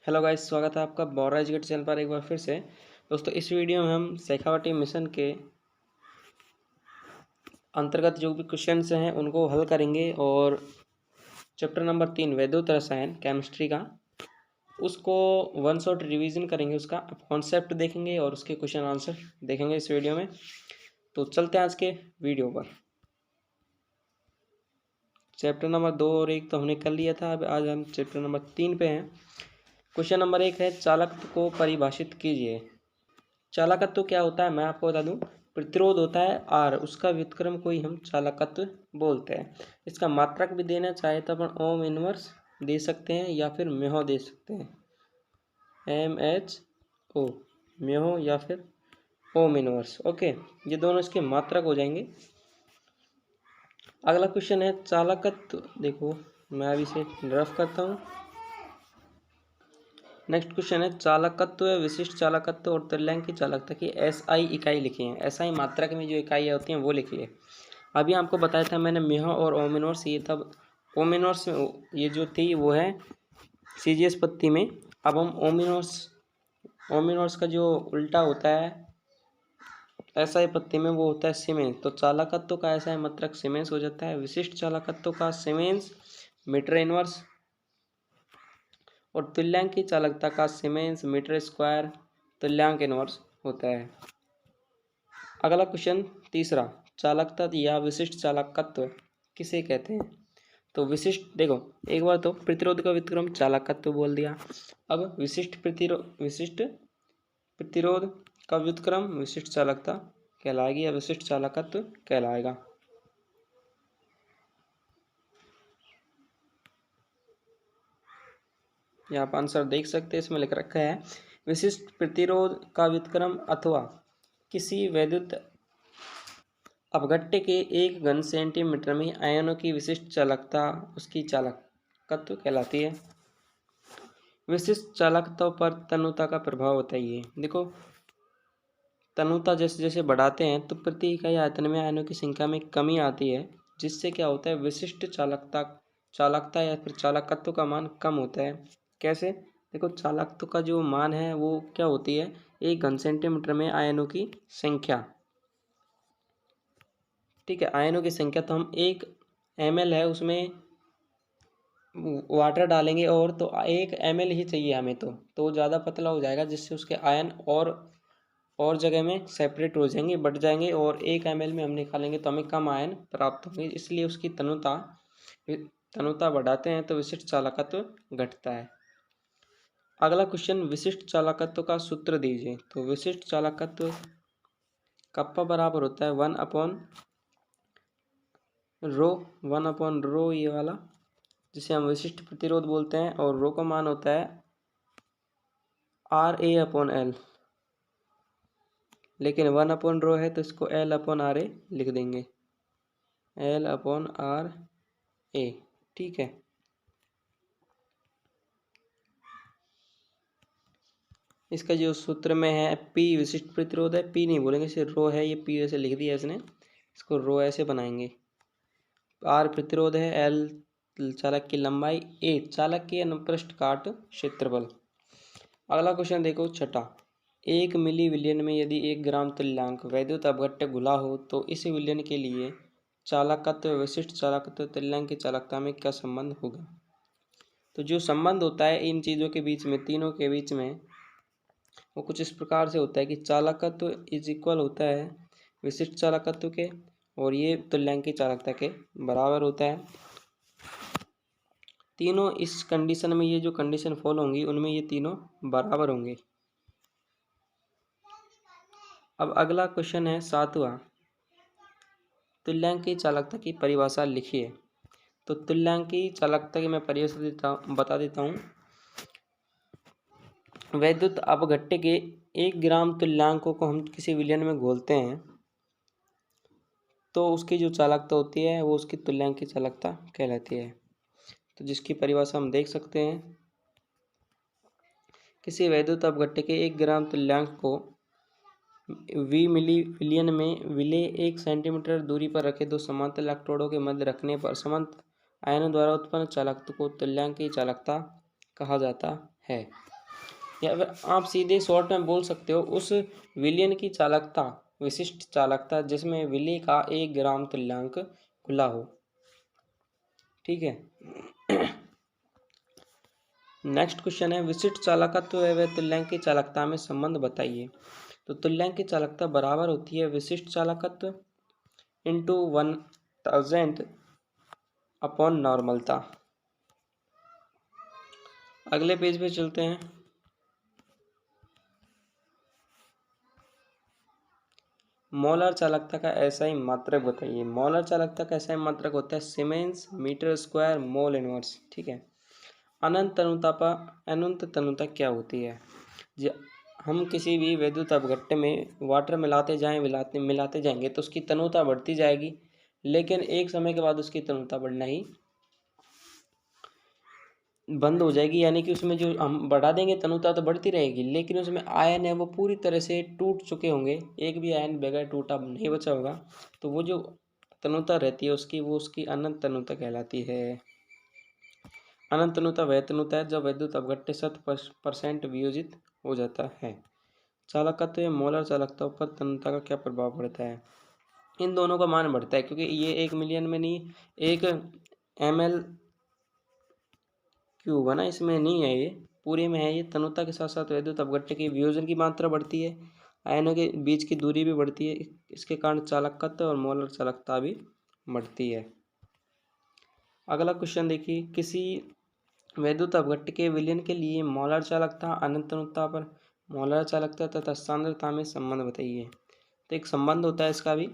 Hello guys, स्वागत है आपका बौरा एजुकेट चैनल पर एक बार फिर से। दोस्तों, इस वीडियो में हम शेखावटी मिशन के अंतर्गत जो भी क्वेश्चंस हैं उनको हल करेंगे और चैप्टर नंबर 3 वैद्युत रसायन केमिस्ट्री का उसको वन शॉट रिवीजन करेंगे। उसका कॉन्सेप्ट देखेंगे और उसके क्वेश्चन आंसर देखेंगे इस वीडियो में। तो चलते हैं आज के वीडियो पर। चैप्टर नंबर 2 और 1 तो हमने कर लिया था, अब आज हम चैप्टर नंबर 3 पे हैं। क्वेश्चन नंबर 1 है, चालकत्व को परिभाषित कीजिए। चालकत्व क्या होता है मैं आपको बता दूं। प्रतिरोध होता है आर, उसका व्युत्क्रम को ही हम चालकत्व बोलते हैं। इसका मात्रक भी देना चाहे तो अपन ओम इनवर्स दे सकते हैं या फिर म्योह दे सकते हैं, MHO म्योह या फिर ओम इनवर्स। ओके, ये दोनों इसके मात्रक हो जाएंगे। अगला क्वेश्चन है चालकत्व। देखो मैं अभी इसे रफ करता हूँ। नेक्स्ट क्वेश्चन है चालकत्व, विशिष्ट चालकत्व और तुल्यांकी चालकता की SI इकाई लिखी है। SI मात्रक में जो इकाइयाँ होती हैं वो लिखिए। अभी आपको बताया था मैंने म्योह और ओम इनवर्स, ये तब ओम इनवर्स ये जो थी वो है CGS पत्ती में। अब हम ओम इनवर्स का जो उल्टा होता है SI पत्ती में वो होता है सीमेंस। तो चालकत्व का SI मात्रक सीमेंस हो जाता है। विशिष्ट चालकत्व का सीमेंस मीटर इनवर्स और तुल्यांकी चालकता का सीमेंस मीटर स्क्वायर तुल्यांक इनवर्स होता है। अगला क्वेश्चन तीसरा, चालकता या विशिष्ट चालकत्व किसे कहते हैं। तो विशिष्ट, देखो एक बार तो प्रतिरोध का व्युत्क्रम चालकत्व बोल दिया। अब विशिष्ट प्रतिरोध का व्युत्क्रम विशिष्ट चालकता कहलाएगी या विशिष्ट चालकत्व कहलाएगा। यहाँ आप आंसर देख सकते हैं, इसमें लिख रखा है विशिष्ट प्रतिरोध का व्युत्क्रम अथवा किसी वैद्युत अपघट्य के 1 घन सेंटीमीटर में आयनों की विशिष्ट चालकता उसकी चालकत्व कहलाती है। विशिष्ट चालकता पर तन्यता का प्रभाव होता है। ये देखो, तन्यता जैसे जैसे बढ़ाते हैं तो प्रति इकाई आयतन में आयनों की संख्या में कमी आती है, जिससे क्या होता है विशिष्ट चालकता या फिर चालकत्व का मान कम होता है। कैसे, देखो चालकत्व का जो मान है वो क्या होती है, 1 घन सेंटीमीटर में आयनों की संख्या। ठीक है, आयनों की संख्या, तो हम 1 ml है उसमें वाटर डालेंगे और तो 1 ml ही चाहिए हमें, तो ज़्यादा पतला हो जाएगा, जिससे उसके आयन और जगह में सेपरेट हो जाएंगे, बढ़ जाएंगे और 1 ml में हम निकालेंगे तो हमें कम आयन प्राप्त होंगे। इसलिए उसकी तन्यता बढ़ाते हैं तो विशिष्ट चालकत्व घटता है। अगला क्वेश्चन, विशिष्ट चालकत्व का सूत्र दीजिए। तो विशिष्ट चालकत्व कप्पा बराबर होता है 1/ρ ये वाला, जिसे हम विशिष्ट प्रतिरोध बोलते हैं, और रो का मान होता है RA/L, लेकिन 1/ρ है तो इसको L/RA लिख देंगे, L/RA। ठीक है, इसका जो सूत्र में है P विशिष्ट प्रतिरोध है, P नहीं बोलेंगे, इसे रो है, ये P ऐसे लिख दिया इसने, इसको रो ऐसे बनाएंगे। R प्रतिरोध है, L चालक की लंबाई, A चालक की अनुप्रस्थ काट क्षेत्रफल। अगला क्वेश्चन देखो छठा, 1 मिली विलियन में यदि 1 ग्राम तुल्यांक वैद्युत अपघट्य घुला हो तो इस विलियन के लिए चालकत्व, विशिष्ट चालकत्व, तुल्यांक की चालकता में क्या संबंध होगा। तो जो संबंध होता है इन चीज़ों के बीच में, तीनों के बीच में, वो कुछ इस प्रकार से होता है कि चालकत्व इज इक्वल होता है विशिष्ट चालकत्व के, और ये तुल्यांक की चालकता के बराबर होता है। तीनों इस कंडीशन में, ये जो कंडीशन फॉलो होंगी उनमें ये तीनों बराबर होंगे। अब अगला क्वेश्चन है 7वां, तुल्यांक की चालकता की परिभाषा लिखिए। तो तुल्यांक की चालकता की मैं परिभाषा बता देता हूँ। वैद्युत अपघट्य के 1 ग्राम तुल्यांकों को हम किसी विलयन में घोलते हैं तो उसकी जो चालकता होती है वो उसकी तुल्यांक की चालकता कहलाती है। तो जिसकी परिभाषा हम देख सकते हैं, किसी वैद्युत अपघट्य के 1 ग्राम तुल्यांक को V मिली विलियन में विले 1 सेंटीमीटर दूरी पर रखे 2 समांतर इलेक्ट्रोडों के मध्य रखने पर समांतर आयनों द्वारा उत्पन्न चालकता को तुल्यांक की चालकता कहा जाता है। या फिर आप सीधे शॉर्ट में बोल सकते हो उस विलयन की चालकता, विशिष्ट चालकता जिसमें विलय का 1 ग्राम तुल्यांक खुला हो। ठीक है। नेक्स्ट क्वेश्चन है विशिष्ट चालकत्व व तुल्यांक की चालकता में संबंध बताइए। तो तुल्यांक की चालकता बराबर होती है विशिष्ट चालकत्व इंटू 1000 अपॉन नॉर्मलता। अगले पेज पे चलते हैं। मोलर चालकता का एसआई मात्रक बताइए। मोलर चालकता का एसआई मात्रक होता है siemens metre square mole inverse. ठीक है। अनंत तनुता पर अनंत तनुता क्या होती है? हम किसी भी विद्युत अपघट्य में वाटर मिलाते जाएंगे तो उसकी तनुता बढ़ती जाएगी, लेकिन एक समय के बाद उसकी तनुता बढ़ना ही बंद हो जाएगी। यानी कि उसमें जो हम बढ़ा देंगे तनुता तो बढ़ती रहेगी, लेकिन उसमें आयन है वो पूरी तरह से टूट चुके होंगे, एक भी आयन बगैर टूटा नहीं बचा होगा। तो वो जो तनुता रहती है उसकी अनंत तनुता कहलाती है। अनंत तनुता वह तनुता है जब विद्युत अपघट्य 100% वियोजित हो जाता है। चालकत्व या मोलर चालकता पर तनुता का क्या प्रभाव पड़ता है? इन दोनों का मान बढ़ता है, क्योंकि ये 1 मिलियन में नहीं, 1 ml क्यूब है ना, इसमें नहीं है, ये पूरे में है। ये तनुता के साथ साथ विद्युत अपघट्य की वियोजन की मात्रा बढ़ती है, आयनों के बीच की दूरी भी बढ़ती है, इसके कारण चालकत्व और मोलर चालकता भी बढ़ती है। अगला क्वेश्चन देखिए, किसी विद्युत अपघट्य के विलयन के लिए मोलर चालकता, अनंत तनुता पर मोलर चालकता तथा सांद्रता में संबंध बताइए। तो एक संबंध होता है इसका भी,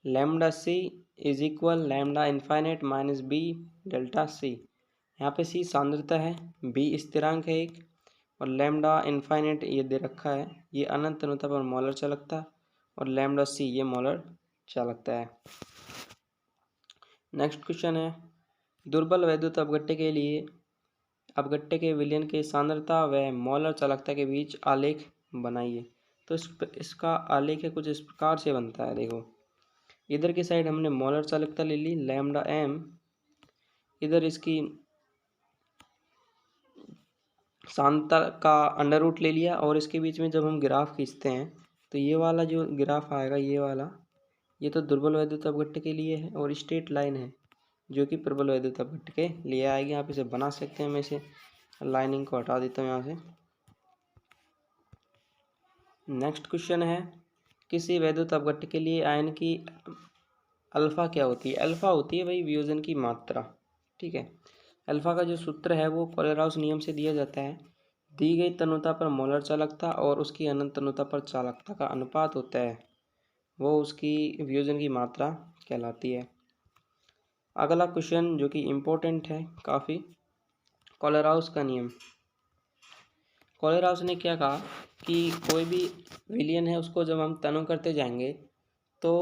lambda C is equal lambda infinite minus B delta C. यहाँ पे सी सांद्रता है, बी स्थिरांक है एक, और लैम्डा इनफाइनाइट ये दे रखा है, ये अनंत तनुता पर मोलर चालकता, और लैम्डा सी ये मोलर चालकता है। नेक्स्ट क्वेश्चन है, दुर्बल विद्युत अपघट्य के लिए अपघट्य के विलयन के सांद्रता व मोलर चालकता के बीच आलेख बनाइए। तो इसका आलेख है कुछ इस प्रकार से बनता है। देखो, इधर की साइड हमने मोलर चालकता ले ली लैम्डा एम, इधर इसकी सांद्रता का अंडर रूट ले लिया, और इसके बीच में जब हम ग्राफ खींचते हैं तो ये वाला जो ग्राफ आएगा, ये वाला, ये तो दुर्बल विद्युत अपघट्य के लिए है, और स्ट्रेट लाइन है जो कि प्रबल विद्युत अपघट्य के लिए आएगी। आप इसे बना सकते हैं, मैं इसे लाइनिंग को हटा देता हूँ यहाँ से। नेक्स्ट क्वेश्चन है, किसी विद्युत अपघट्य के लिए आयन की अल्फा क्या होती है? अल्फा होती है वही वियोजन की मात्रा। ठीक है। अल्फा का जो सूत्र है वो कोलेराउस नियम से दिया जाता है, दी गई तनुता पर मोलर चालकता और उसकी अनंत तनुता पर चालकता का अनुपात होता है, वो उसकी वियोजन की मात्रा कहलाती है। अगला क्वेश्चन जो कि इम्पोर्टेंट है काफ़ी, कोलेराउस का नियम। कोलेराउस ने क्या कहा कि कोई भी विलयन है उसको जब हम तनु करते जाएंगे तो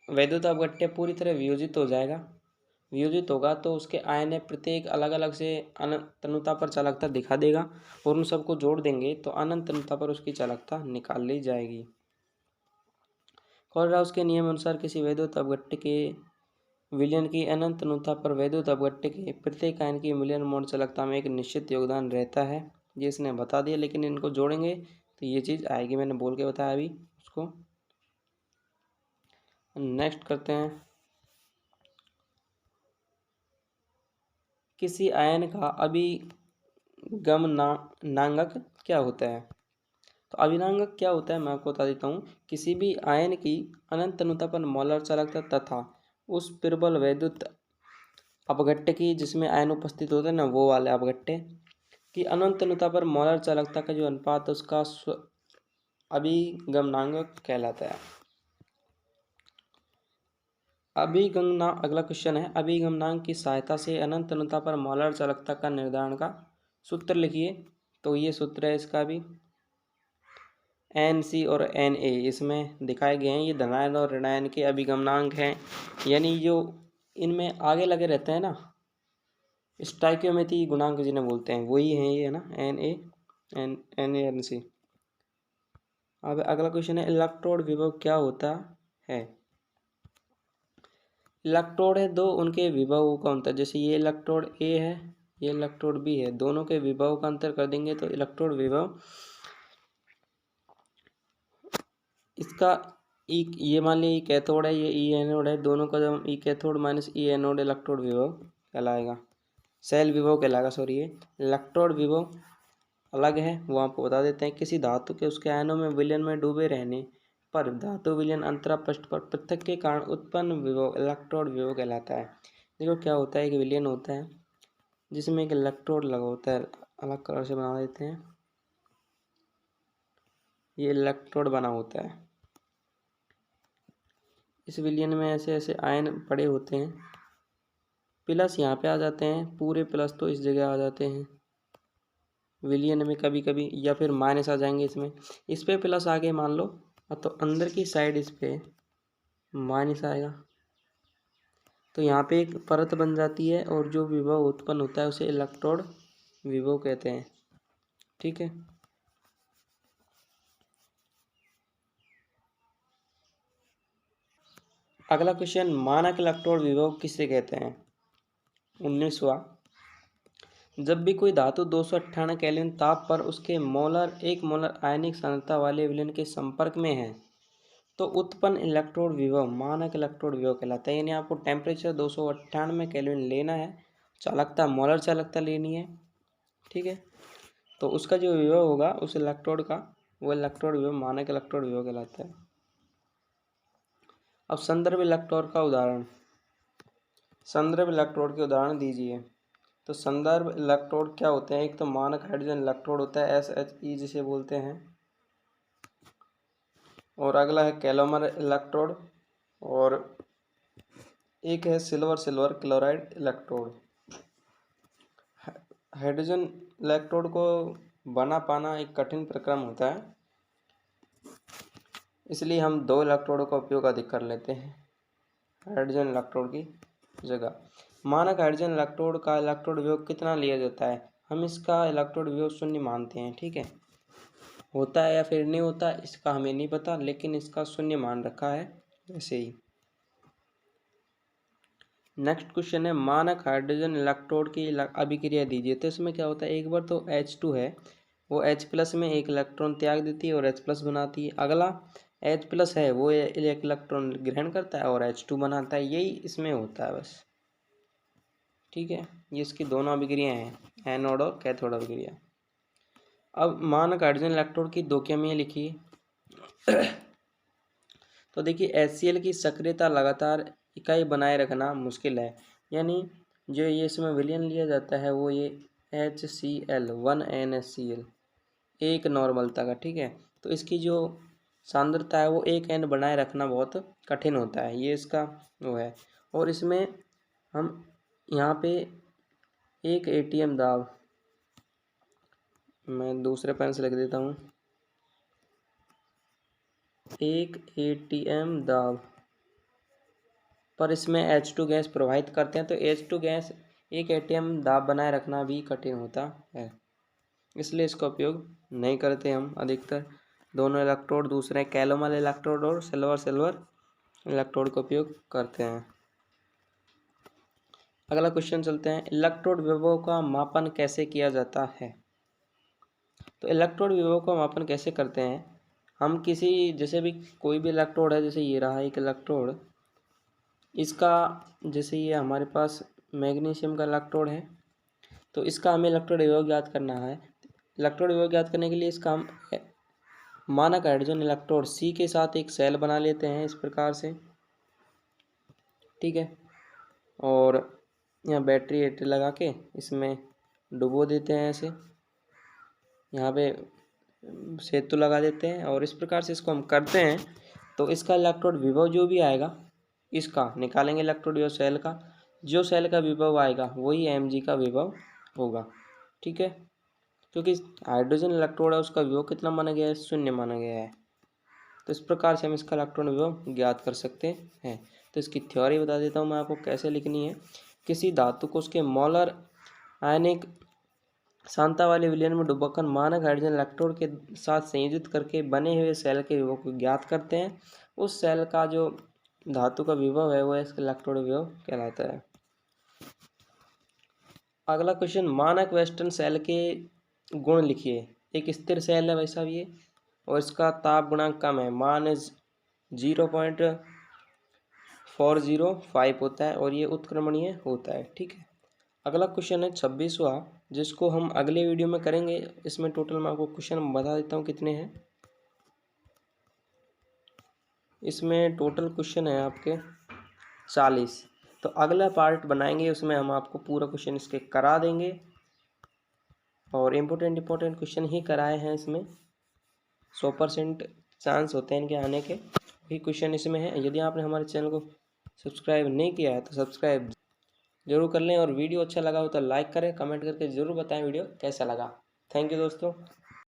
विद्युत अपघट्य पूरी तरह वियोजित हो जाएगा। वियोजित होगा तो उसके आयन प्रत्येक अलग अलग से अनंत तनुता पर चालकता दिखा देगा, और उन सबको जोड़ देंगे तो अनंत तनुता पर उसकी चालकता निकाल ली जाएगी। कोलेराउस के नियम अनुसार किसी विद्युत अपघट्य के विलयन की अनंत तनुता पर विद्युत अपघट्य के प्रत्येक आयन की मिलियन मोल चालकता में एक निश्चित योगदान रहता है। ये इसने बता दिया, लेकिन इनको जोड़ेंगे तो ये चीज़ आएगी, मैंने बोल के बताया अभी उसको। नेक्स्ट करते हैं, किसी आयन का अभिगमनांक क्या होता है? तो अभिगमनांक क्या होता है मैं आपको बता देता हूँ। किसी भी आयन की अनंत तनुता पर मोलर चालकता तथा उस प्रबल विद्युत अपघट्य की जिसमें आयन उपस्थित होते हैं ना, वो वाले अपघट्य की अनंत तनुता पर मोलर चालकता का जो अनुपात है उसका अभिगमनांक कहलाता है। अगला क्वेश्चन है, अभिगमनांक की सहायता से अनंत तनुता पर मोलर चालकता का निर्धारण का सूत्र लिखिए। तो ये सूत्र है इसका भी, NC और NA इसमें दिखाए गए हैं। ये धनायन और ऋणायन के अभिगमनांक हैं, यानी जो इनमें आगे लगे रहते हैं ना, स्टाइकियोमेट्री गुणांक जिन्हें बोलते हैं, वही हैं ये, है ना, NC। अब अगला क्वेश्चन है, इलेक्ट्रोड विभव क्या होता है? इलेक्ट्रोड है दो, उनके विभव का अंतर। जैसे ये इलेक्ट्रोड A है ये इलेक्ट्रोड बी है। दोनों के विभव का अंतर कर देंगे तो इलेक्ट्रोड विभव इसका ई, ये मान लीजिए कैथोड है, ये ई एनोड है, दोनों का जब ई कैथोड माइनस ई एनोड इलेक्ट्रोड विभव कहलाएगा, सेल विभव कहलाएगा। सॉरी, ये इलेक्ट्रोड विभव अलग है, वो आपको बता देते हैं। किसी धातु के उसके आयनों में विलयन में डूबे रहने पर धातु विलयन अंतरा पृष्ठ पर पृथक के कारण उत्पन्न विभव इलेक्ट्रोड विभव कहलाता है। देखो क्या होता है, एक विलयन होता है जिसमें एक इलेक्ट्रोड लगा होता है, अलग कलर से बना देते हैं, ये इलेक्ट्रोड बना होता है। इस विलयन में ऐसे ऐसे आयन पड़े होते हैं, प्लस यहाँ पे आ जाते हैं, पूरे प्लस तो इस जगह आ जाते हैं विलयन में कभी कभी, या फिर माइनस आ जाएंगे इसमें। इस पे प्लस आगे मान लो, तो अंदर की साइड इस पे माइनस आएगा, तो यहाँ पे एक परत बन जाती है और जो विभव उत्पन्न होता है उसे इलेक्ट्रोड विभव कहते हैं। ठीक है, अगला क्वेश्चन, मानक इलेक्ट्रोड विभव किसे कहते हैं? 19वां, जब भी कोई धातु 298 केल्विन ताप पर उसके एक मोलर आयनिक सांद्रता वाले विलयन के संपर्क में है तो उत्पन्न इलेक्ट्रोड विभव मानक इलेक्ट्रोड विभव कहलाता है। यानी आपको टेम्परेचर 298 केल्विन लेना है, चालकता मोलर चालकता लेनी है, ठीक है, तो उसका जो विभव होगा उस इलेक्ट्रोड का, वो इलेक्ट्रोड विभव मानक इलेक्ट्रोड विभव कहलाता है। अब संदर्भ इलेक्ट्रोड का उदाहरण, संदर्भ इलेक्ट्रोड के उदाहरण दीजिए। तो संदर्भ इलेक्ट्रोड क्या होते हैं? एक तो मानक हाइड्रोजन इलेक्ट्रोड होता है, SHE जिसे बोलते हैं, और अगला है कैलोमर इलेक्ट्रोड, और एक है silver chloride electrode. Hydrogen electrode को बना पाना एक कठिन प्रक्रम होता है, इसलिए हम 2 इलेक्ट्रोडों का उपयोग अधिक कर लेते हैं हाइड्रोजन इलेक्ट्रोड की जगह। मानक हाइड्रोजन इलेक्ट्रोड का इलेक्ट्रोड विभव कितना लिया जाता है? हम इसका इलेक्ट्रोड विभव 0 मानते हैं, ठीक है, होता है या फिर नहीं होता इसका हमें नहीं पता, लेकिन इसका 0 मान रखा है ऐसे ही। नेक्स्ट क्वेश्चन है, मानक हाइड्रोजन इलेक्ट्रोड की अभिक्रिया दीजिए। तो इसमें क्या होता है, एक बार तो H2 है, वो H+ में एक इलेक्ट्रॉन त्याग देती है और H+ बनाती है। अगला H+ है, वो एक इलेक्ट्रॉन ग्रहण करता है और H2 बनाता है। यही इसमें होता है बस, ठीक है, ये इसकी दोनों अभिक्रिया हैं, एनोड और कैथोड अभिक्रिया। अब मानक हाइड्रोजन इलेक्ट्रोड की 2 कमियां लिखिए। तो देखिए, HCl की सक्रियता लगातार इकाई बनाए रखना मुश्किल है, यानी जो ये इसमें विलयन लिया जाता है वो ये HCl 1NHCl एक नॉर्मलता का, ठीक है, तो इसकी जो सांद्रता है वो 1N बनाए रखना बहुत कठिन होता है, ये इसका वो है। और इसमें हम यहाँ पे एक ATM दाब, मैं दूसरे पेन से लिख देता हूँ, एक ATM दाब पर इसमें H2 गैस प्रवाहित करते हैं, तो H2 गैस एक ATM दाब बनाए रखना भी कठिन होता है, इसलिए इसका उपयोग नहीं करते हम अधिकतर। दोनों इलेक्ट्रोड दूसरे कैलोमर इलेक्ट्रोड और सिल्वर इलेक्ट्रोड का उपयोग करते हैं। अगला क्वेश्चन चलते हैं, इलेक्ट्रोड विभव का मापन कैसे किया जाता है? तो इलेक्ट्रोड विभव का मापन कैसे करते हैं? हम किसी, जैसे भी कोई भी इलेक्ट्रोड है, जैसे ये रहा एक इलेक्ट्रोड, इसका जैसे ये हमारे पास मैग्नीशियम का इलेक्ट्रोड है, तो इसका हमें इलेक्ट्रोड विभव ज्ञात करना है। इलेक्ट्रोड विभव ज्ञात करने के लिए इसका हम मानक हाइड्रोजन इलेक्ट्रोड C के साथ एक सेल बना लेते हैं इस प्रकार से, ठीक है, और यहाँ बैटरी लगा के इसमें डुबो देते हैं, ऐसे यहाँ पे सेतु लगा देते हैं, और इस प्रकार से इसको हम करते हैं। तो इसका इलेक्ट्रोड विभव जो भी आएगा इसका निकालेंगे इलेक्ट्रोड विभव सेल का, जो सेल का विभव आएगा वही Mg का विभव होगा, ठीक है, क्योंकि हाइड्रोजन इलेक्ट्रोड है उसका विभव कितना माना गया है? 0 माना गया है। तो इस प्रकार से हम इसका इलेक्ट्रॉन विभव ज्ञात कर सकते हैं। तो इसकी थ्योरी बता देता हूँ मैं आपको कैसे लिखनी है। किसी धातु को उसके मोलर आयनिक सांद्रता वाले विलयन में डुबाकर मानक हाइड्रोजन इलेक्ट्रोड के साथ संयोजित करके बने हुए सेल के विभव को ज्ञात करते हैं। उस सेल का जो धातु का विभव है वो इसका इलेक्ट्रोड विभव कहलाता है। अगला क्वेश्चन, मानक वेस्टर्न सेल के गुण लिखिए। एक स्थिर सेल है भाई साहब ये, और इसका ताप गुणांक कम है, मान 0.405 होता है, और ये उत्क्रमणीय होता है। ठीक है। अगला क्वेश्चन है 26वां, जिसको हम अगले वीडियो में करेंगे। इसमें टोटल मैं आपको क्वेश्चन बता देता हूँ कितने हैं। इसमें टोटल क्वेश्चन है आपके 40। तो अगला पार्ट बनाएंगे, उसमें हम आपको पूरा क्वेश्चन इसके करा देंगे, और इम्पोर्टेंट क्वेश्चन ही कराए हैं इसमें। 100% चांस होते हैं इनके आने के, वही क्वेश्चन इसमें है। यदि आपने हमारे चैनल को सब्सक्राइब नहीं किया है तो सब्सक्राइब जरूर कर लें, और वीडियो अच्छा लगा हो तो लाइक करें, कमेंट करके ज़रूर बताएं वीडियो कैसा लगा। थैंक यू दोस्तों।